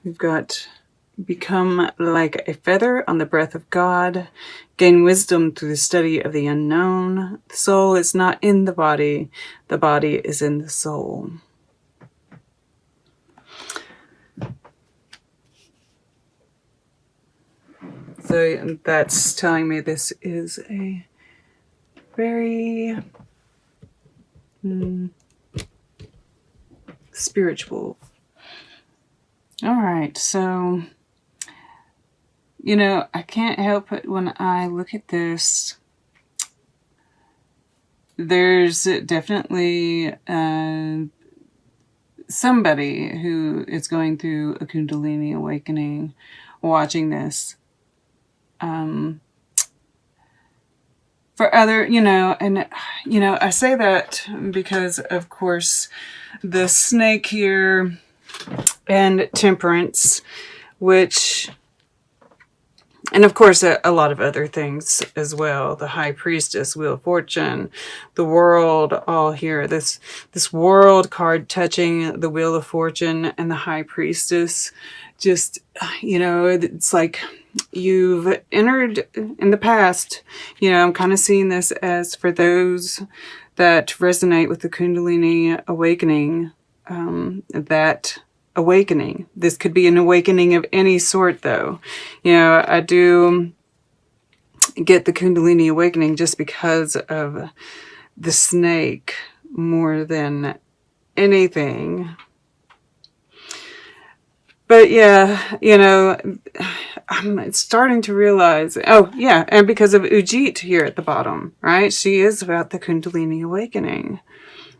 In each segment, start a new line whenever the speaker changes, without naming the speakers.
We've got become like a feather on the breath of God, gain wisdom through the study of the unknown. The soul is not in the body is in the soul. So that's telling me this is a very spiritual. All right, so, you know, I can't help it when I look at this. There's definitely somebody who is going through a Kundalini awakening watching this. For other, you know, and, you know, I say that because, of course, the snake here and temperance, which, and of course, a lot of other things as well. The high priestess, wheel of fortune, the world, all here. This world card touching the wheel of fortune and the high priestess. Just, you know, it's like you've entered in the past. You know, I'm kind of seeing this as for those that resonate with the Kundalini awakening, that awakening. This could be an awakening of any sort, though. You know, I do get the Kundalini awakening just because of the snake more than anything. But yeah, you know, I'm starting to realize, oh yeah, and because of Ujit here at the bottom, right? She is about the Kundalini awakening.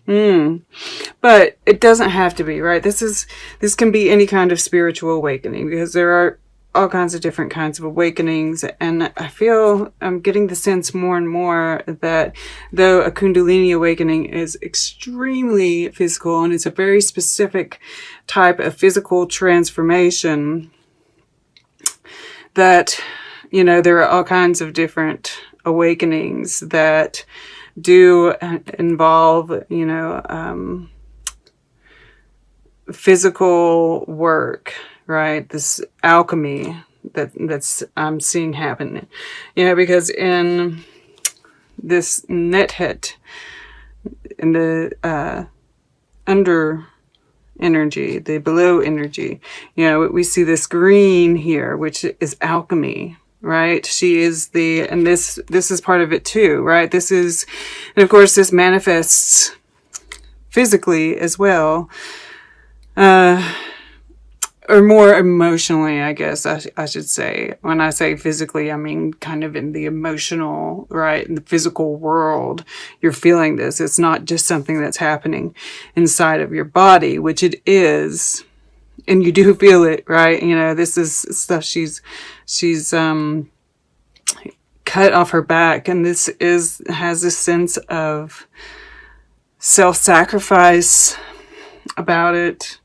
But it doesn't have to be, right? This can be any kind of spiritual awakening, because there are all kinds of different kinds of awakenings. And I feel I'm getting the sense more and more that though a Kundalini awakening is extremely physical and it's a very specific type of physical transformation, that, you know, there are all kinds of different awakenings that do involve, you know, physical work, right? This alchemy that's I'm seeing happen, you know, because in this nethead, in the under energy, the below energy, you know, we see this green here, which is alchemy, right? She is the, and this is part of it too, right? This is, and of course this manifests physically as well, or more emotionally, I guess I should say. When I say physically, I mean kind of in the emotional, right? In the physical world, you're feeling this. It's not just something that's happening inside of your body, which it is. And you do feel it, right? You know, this is stuff she's cut off her back. And this has a sense of self-sacrifice about it.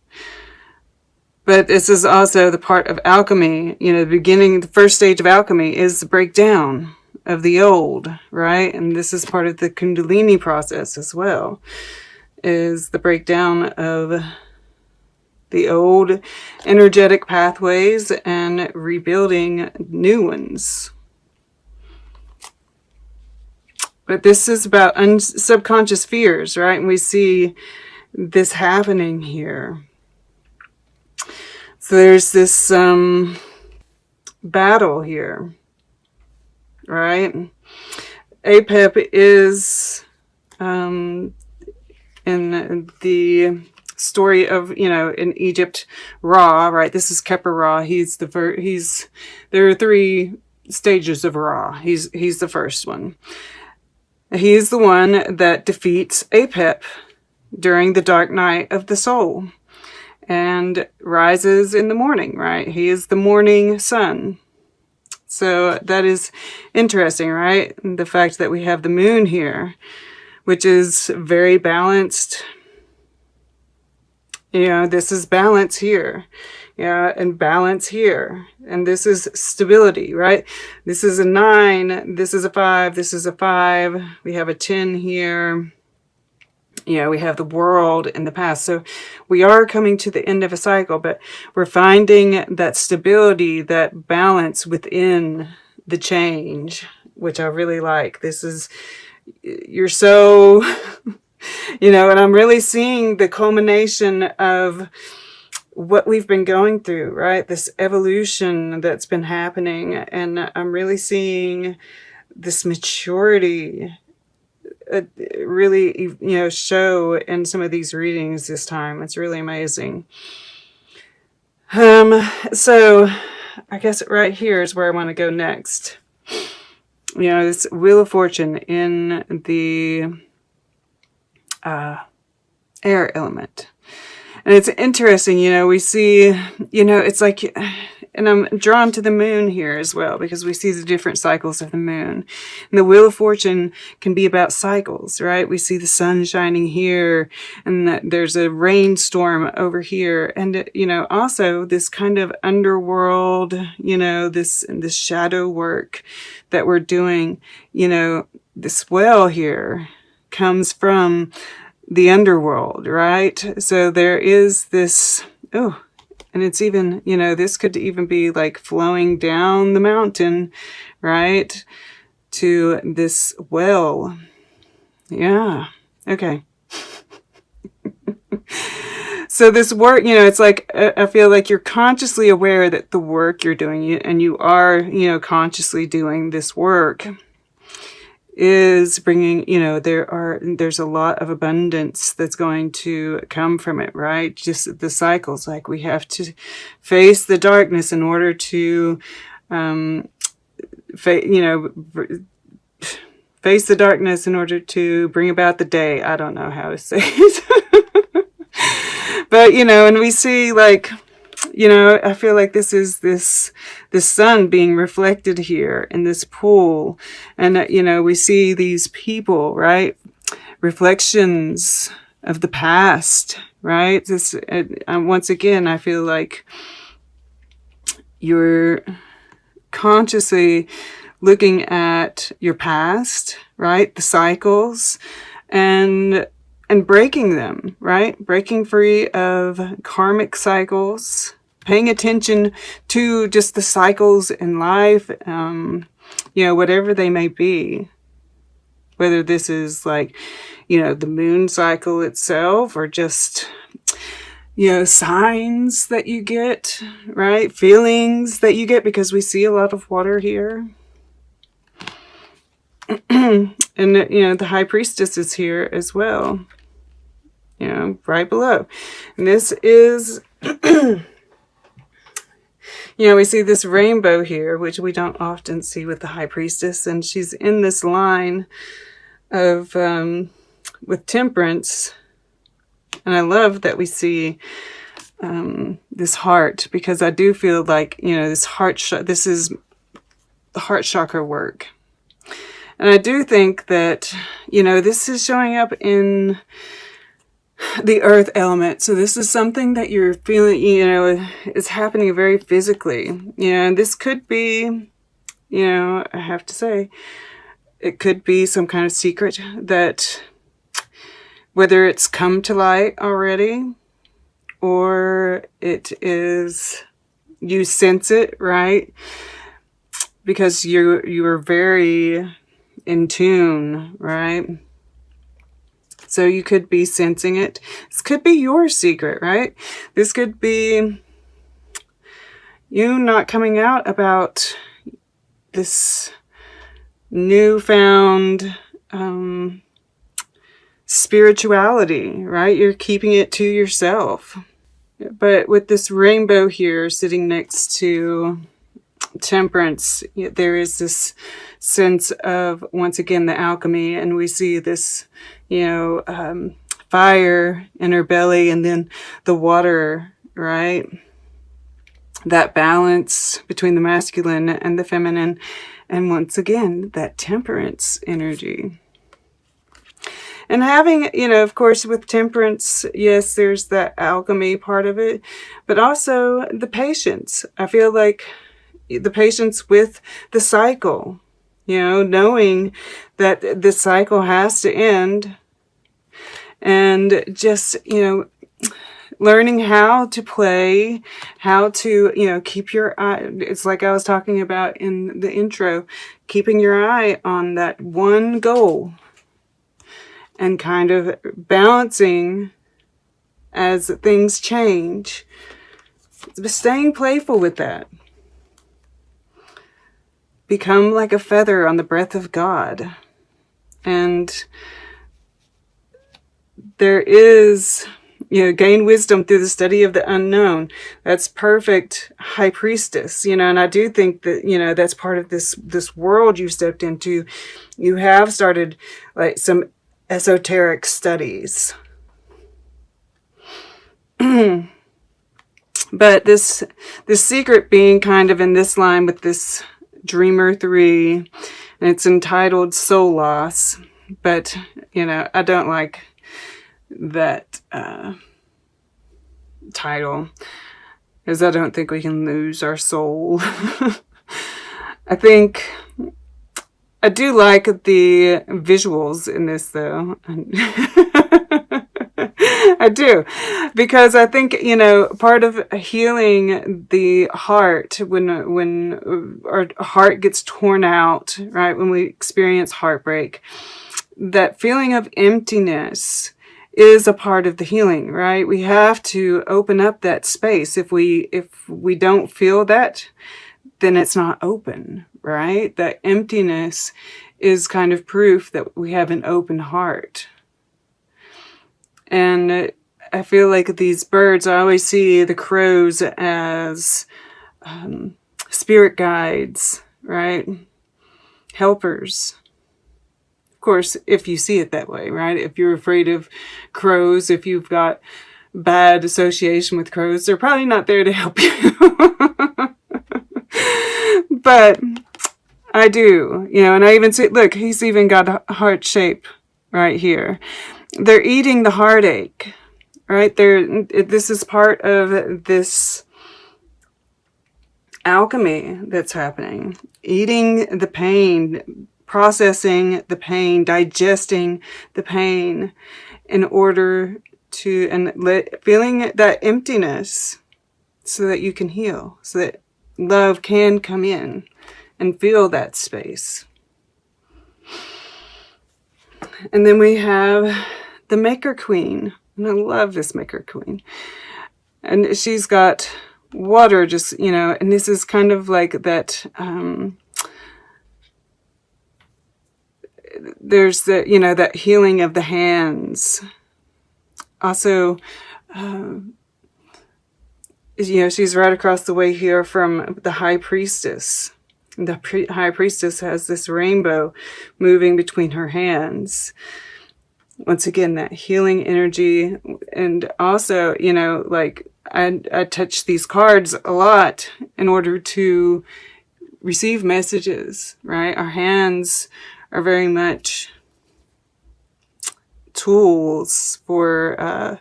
But this is also the part of alchemy. You know, the first stage of alchemy is the breakdown of the old, right? And this is part of the Kundalini process as well, is the breakdown of the old energetic pathways and rebuilding new ones. But this is about subconscious fears, right? And we see this happening here. So there's this battle here, right? Apep is in the story of, you know, in Egypt, Ra, right? This is Keper Ra. There are 3 stages of Ra. He's the first one. He is the one that defeats Apep during the dark night of the soul and rises in the morning, right? He is the morning sun. So that is interesting, right? The fact that we have the moon here, which is very balanced. You know, this is balance here. Yeah, and balance here. And this is stability, right? This is a 9, this is a 5, this is a 5. We have a 10 here. You know, we have the world in the past. So we are coming to the end of a cycle, but we're finding that stability, that balance within the change, which I really like. This is, you're so, you know, and I'm really seeing the culmination of what we've been going through, right? This evolution that's been happening. And I'm really seeing this maturity really, you know, show in some of these readings this time. It's really amazing. So I guess right here is where I want to go next. You know, this Wheel of Fortune in the air element. And it's interesting, you know, we see, you know, it's like, and I'm drawn to the moon here as well, because we see the different cycles of the moon. And the Wheel of Fortune can be about cycles, right? We see the sun shining here, and there's a rainstorm over here. And, you know, also this kind of underworld, you know, this shadow work that we're doing, you know, this well here comes from the underworld, right? So there is this, oh, and it's even, you know, this could even be like flowing down the mountain, right? To this well. Yeah. Okay. So this work, you know, it's like, I feel like you're consciously aware that the work you're doing, and you are, you know, consciously doing this work, is bringing, you know, there's a lot of abundance that's going to come from it, right? Just the cycles, like we have to face the darkness in order to, face the darkness in order to bring about the day. I don't know how to say it. But, you know, and we see, like, you know, I feel like this is this sun being reflected here in this pool. And, you know, we see these people, right? Reflections of the past, right? This, once again, I feel like you're consciously looking at your past, right? The cycles, and breaking them, right? Breaking free of karmic cycles, paying attention to just the cycles in life, you know, whatever they may be. Whether this is like, you know, the moon cycle itself, or just, you know, signs that you get, right? Feelings that you get, because we see a lot of water here. And, you know, the High Priestess is here as well. You know, right below. And this is, you know, we see this rainbow here, which we don't often see with the High Priestess. And she's in this line of, with Temperance. And I love that we see this heart, because I do feel like, you know, this this is the heart chakra work. And I do think that, you know, this is showing up in the earth element. So this is something that you're feeling, you know, is happening very physically. You know, and this could be, you know, I have to say, it could be some kind of secret that, whether it's come to light already, or it is, you sense it, right? Because you are very in tune, right? So you could be sensing it. This could be your secret, right? This could be you not coming out about this newfound spirituality, right? You're keeping it to yourself. But with this rainbow here sitting next to Temperance, there is this sense of, once again, the alchemy. And we see this, you know, fire in her belly, and then the water, right? That balance between the masculine and the feminine. And once again, that temperance energy. And having, you know, of course, with Temperance, yes, there's the alchemy part of it, but also the patience. I feel like the patience with the cycle, you know, knowing that the cycle has to end, and just, learning how to play, how to, keep your eye. It's like I was talking about in the intro, keeping your eye on that one goal and kind of balancing as things change, but staying playful with that. Become like a feather on the breath of God. And there is, gain wisdom through the study of the unknown. That's perfect high priestess, and I do think that, that's part of this world you stepped into. You have started like some esoteric studies. But this secret being kind of in this line with this Dreamer 3, and it's entitled Soul Loss. But, I don't like that title, because I don't think we can lose our soul. I do like the visuals in this, though. I do, because I think, part of healing the heart, when our heart gets torn out, right, when we experience heartbreak, that feeling of emptiness is a part of the healing, right? We have to open up that space. If we don't feel that, then it's not open, right? That emptiness is kind of proof that we have an open heart. And I feel like these birds, I always see the crows as spirit guides, right? Helpers. Of course, if you see it that way, right? If you're afraid of crows, if you've got bad association with crows, they're probably not there to help you. But I do, and I even see, look, he's even got a heart shape right here. They're eating the heartache, right? This is part of this alchemy that's happening. Eating the pain, processing the pain, digesting the pain in order to, feeling that emptiness so that you can heal, so that love can come in and fill that space. And then we have the Maker Queen. And I love this Maker Queen. And she's got water just, and this is kind of like that, there's the, that healing of the hands. Also, she's right across the way here from the High Priestess. The High Priestess has this rainbow moving between her hands. Once again, that healing energy. And also, I touch these cards a lot in order to receive messages, right? Our hands are very much tools for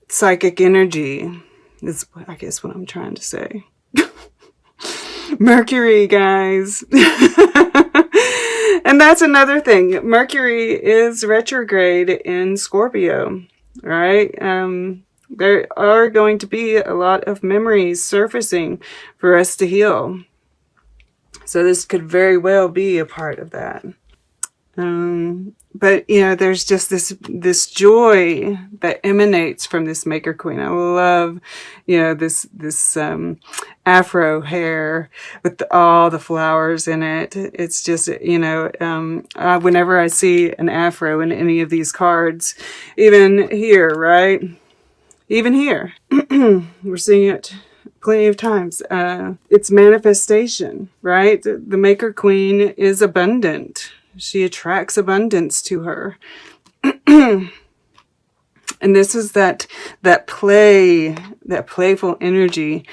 psychic energy, is, I guess, what I'm trying to say. Mercury, guys. And that's another thing. Mercury is retrograde in Scorpio, right? There are going to be a lot of memories surfacing for us to heal. So this could very well be a part of that. But, there's just this joy that emanates from this Maker Queen. I love, this afro hair with all the flowers in it. It's just, whenever I see an afro in any of these cards, even here, right? Even here, we're seeing it plenty of times. It's manifestation, right? The Maker Queen is abundant. She attracts abundance to her. And this is that play, that playful energy.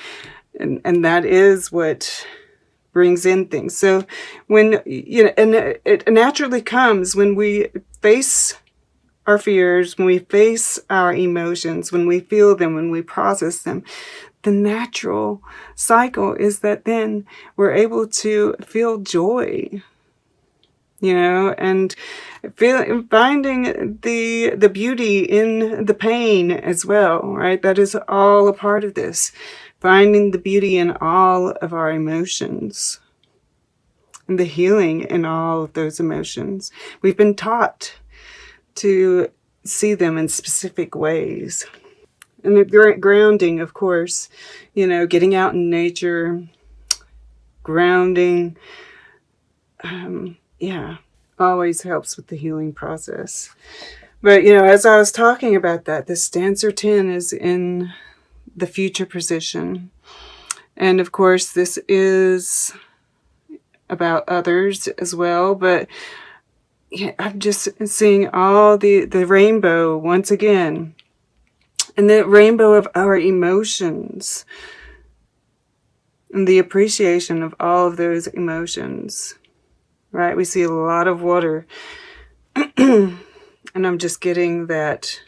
And that is what brings in things. So when, and it naturally comes when we face our fears, when we face our emotions, when we feel them, when we process them. The natural cycle is that then we're able to feel joy. you know, and finding the beauty in the pain as well, right? That is all a part of this. Finding the beauty in all of our emotions and the healing in all of those emotions. We've been taught to see them in specific ways. And the grounding, of course, you know, getting out in nature, grounding, yeah, always helps with the healing process. But, you know, as I was talking about that, this Stancer 10 is in the future position. And of course, this is about others as well. But yeah, I'm just seeing all the rainbow once again. And the rainbow of our emotions. And the appreciation of all of those emotions. Right? We see a lot of water. And I'm just getting that,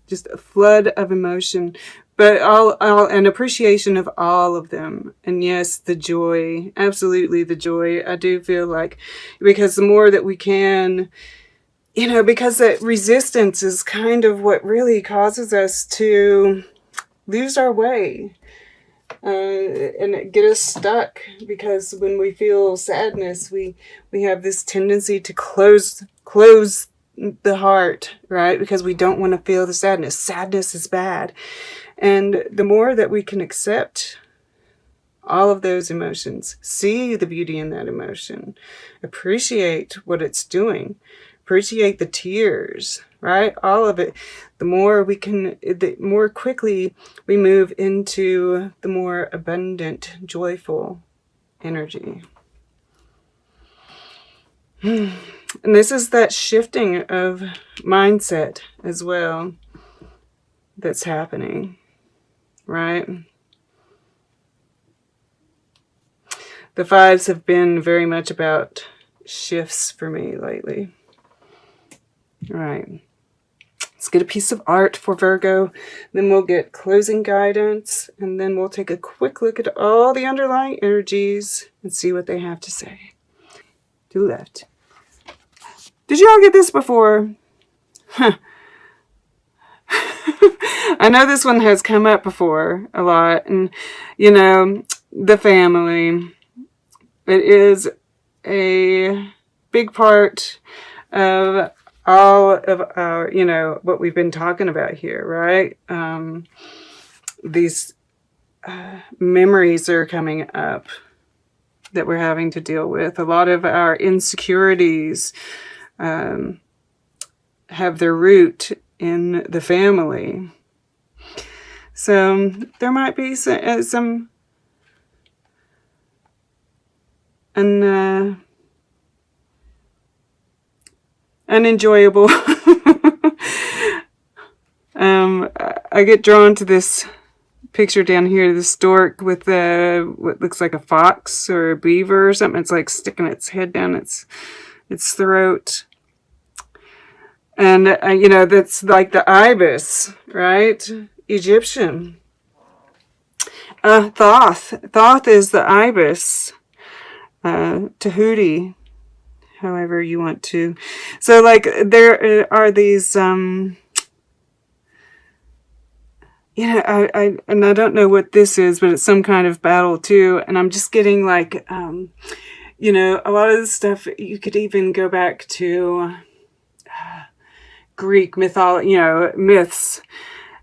just a flood of emotion, but all an appreciation of all of them. And yes, the joy, absolutely the joy. I do feel like, because the more that we can, you know, because that resistance is kind of what really causes us to lose our way. And get us stuck, because when we feel sadness, we have this tendency to close the heart, right? Because we don't want to feel the sadness. Sadness is bad. And the more that we can accept all of those emotions, see the beauty in that emotion, appreciate what it's doing, appreciate the tears, right? All of it. The more we can, the more quickly we move into the more abundant, joyful energy. And this is that shifting of mindset as well that's happening, right? The fives have been very much about shifts for me lately. All right. Let's get a piece of art for Virgo. Then we'll get closing guidance. And then we'll take a quick look at all the underlying energies and see what they have to say. To left. Did you all get this before? Huh. I know this one has come up before a lot. And, you know, the family. It is a big part of all of our, you know, what we've been talking about here, right? These memories are coming up that we're having to deal with. A lot of our insecurities have their root in the family. So there might be some unenjoyable. I get drawn to this picture down here, the stork with what looks like a fox or a beaver or something. It's like sticking its head down its throat. And, you know, that's like the ibis, right? Egyptian. Thoth. Thoth is the ibis. Tahuti. However you want to. So, like, there are these, you know, I don't know what this is, but it's some kind of battle too. And I'm just getting like, you know, a lot of this stuff, you could even go back to Greek mythology, you know, myths,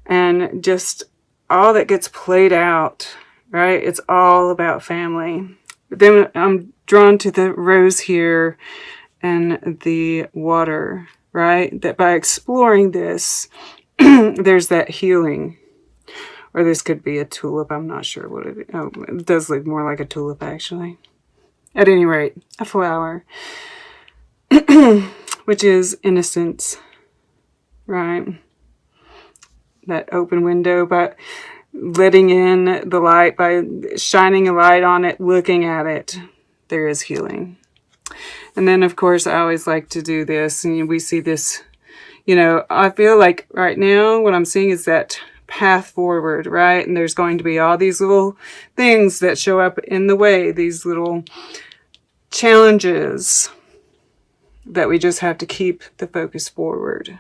and just all that gets played out, right? It's all about family. But then I'm drawn to the rose here and the water, right? That by exploring this, there's that healing. Or this could be a tulip. I'm not sure what it is. Oh, it does look more like a tulip, actually. At any rate, a flower. Which is innocence, right? That open window, but letting in the light, by shining a light on it, looking at it, there is healing. And then, of course, I always like to do this, and we see this, you know, I feel like right now what I'm seeing is that path forward, right? And there's going to be all these little things that show up in the way, these little challenges. that we just have to keep the focus forward.